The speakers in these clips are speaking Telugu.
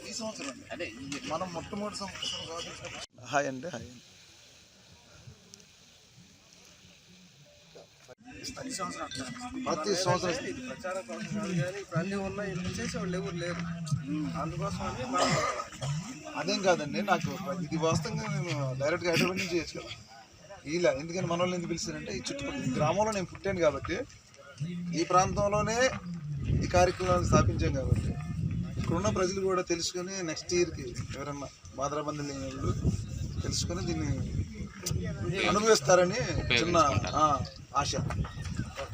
ఈ సంవత్సరం అదే మనం మొట్టమొదటి సంవత్సరం. హాయ్ అండి, హాయ్ అండి. ప్రతి సంవత్సరం ప్రచారం కోసం కాదు కానీ ఇప్పుడు అన్నీ ఉన్నాయి, చేసేవాళ్ళు ఎవరు లేరు. అందుకోసం అని అదేం కాదండి, నాకు ఇది వాస్తవంగా నేను డైరెక్ట్గా హైదరాబాద్ నుంచి చేయొచ్చు కదా. ఇలా ఎందుకని మన వాళ్ళని ఎందుకు పిలిచారంటే, ఈ చుట్టుపక్కల గ్రామంలో నేను పుట్టాను కాబట్టి, ఈ ప్రాంతంలోనే ఈ కార్యక్రమాన్ని స్థాపించాం కాబట్టి ఇక్కడున్న ప్రజలు కూడా తెలుసుకొని నెక్స్ట్ ఇయర్కి ఎవరన్నా బాధరాబంధులు లేని వాళ్ళు తెలుసుకొని దీన్ని అనుభవిస్తారని చిన్న ఆశ.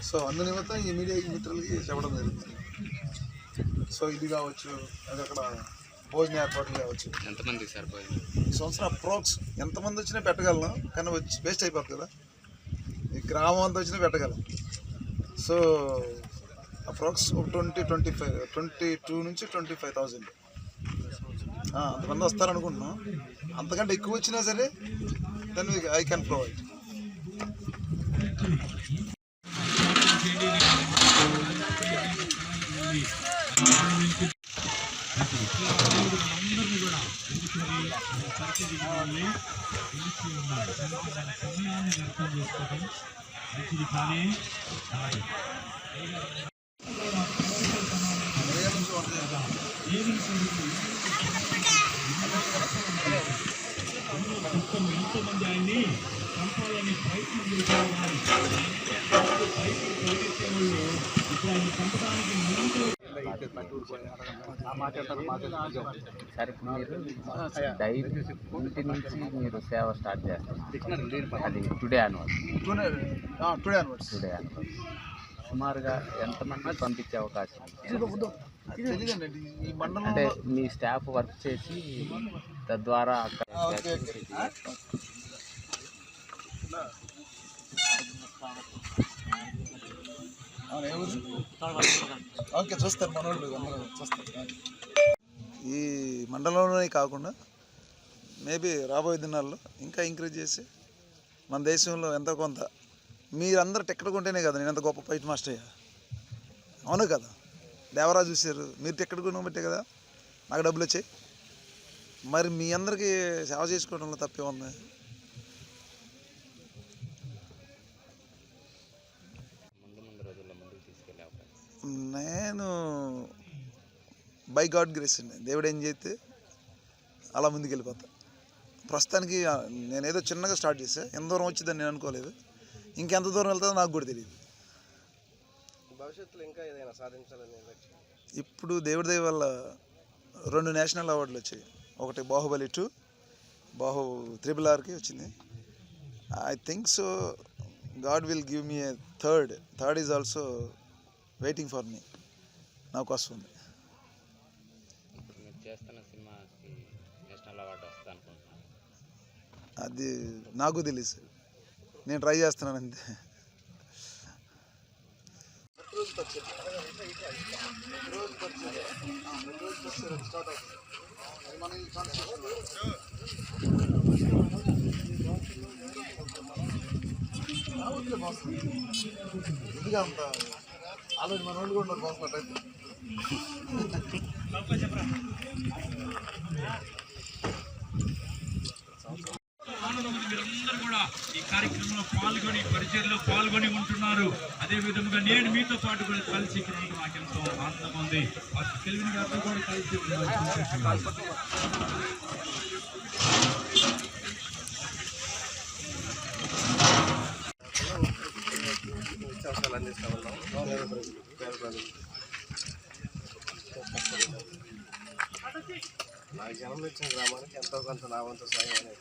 సో అందునిమిత్తం ఈ మీడియా మిత్రులకి చెప్పడం జరుగుతుంది. సో ఇది కావచ్చు, అది అక్కడ భోజన ఏర్పాట్లు కావచ్చు. ఎంతమంది సార్ ఈ సంవత్సరం అప్రాక్స్ ఎంతమంది వచ్చినా పెట్టగలను, కానీ వచ్చి వేస్ట్ అయిపోతుంది కదా. ఈ గ్రామం అంతా వచ్చినా పెట్టగలం. సో అప్రాక్స్ 22 నుంచి 25,000 అంతమంది వస్తారనుకుంటున్నాం. అంతకంటే ఎక్కువ వచ్చినా సరే దెన్ ఐ కెన్ ప్రొవైడ్. ఎంతోమంది ఆయన్ని చంపాలని ప్రయత్నం చేసేవాళ్ళు, ఇప్పుడు ఆయన చంపడానికి ముందు సార్ మీరు డైలీ ఇంటి నుంచి మీరు సేవ స్టార్ట్ చేస్తారు. అది టుడే యాన్వర్స్ సుమారుగా ఎంతమంది పంపించే అవకాశం? అంటే మీ స్టాఫ్ వర్క్ చేసి తద్వారా అక్కడ ఓకే చూస్తారు, మన వాళ్ళు చూస్తారు. ఈ మండలంలోనే కాకుండా మేబీ రాబోయే దినాల్లో ఇంకా ఇంక్రీజ్ చేసి మన దేశంలో ఎంతో కొంత మీరందరూ టికెట్ కొంటేనే కదా నేను ఎంత గొప్ప ఫైట్ మాస్టర్ అయ్యా. అవును కదా, దేవరాజు చూశారు, మీరు టికెట్ కొనడం బట్టే కదా నాకు డబ్బులు వచ్చాయి. మరి మీ అందరికీ సేవ చేసుకోవడంలో తప్పే ఉంది. నేను బై గాడ్ గ్రేస్ అండి, దేవుడు ఏం చేస్తే అలా ముందుకు వెళ్ళిపోతా. ప్రస్తుతానికి నేనేదో చిన్నగా స్టార్ట్ చేసా, ఎంత దూరం వచ్చిందని నేను అనుకోలేదు. ఇంకెంత దూరం వెళ్తుందో నాకు కూడా తెలియదు. భవిష్యత్తులో ఇంకా ఏదైనా సాధించాలని ఇప్పుడు దేవుడి దయ వల్ల 2 నేషనల్ అవార్డులు వచ్చాయి. ఒకటి బాహుబలి 2, RRRకి వచ్చింది. I think so God will give me A third is also waiting for me. నాకు వస్తుంది. అది నాకు తెలుసు, నేను ట్రై చేస్తున్నాను అంతే. ఇదిగా అంత ఆలోచన మన వాళ్ళు కూడా ఉన్నారు బాగున్నట్టయితే. మీరందరూ కూడా ఈ కార్యక్రమంలో పాల్గొని పరిచయంలో పాల్గొని ఉంటున్నారు. అదే విధంగా నేను మీతో పాటు కూడా కలిసి నాకు ఎంతో ఆనందంగా ఉంది. తెలివిని గారితో కూడా కలిసి అవసరాలు అందిస్తూ ఉన్నాం. నాకు జనం ఇచ్చిన గ్రామానికి ఎంతో కొంత నా వంతు సాయం అనేది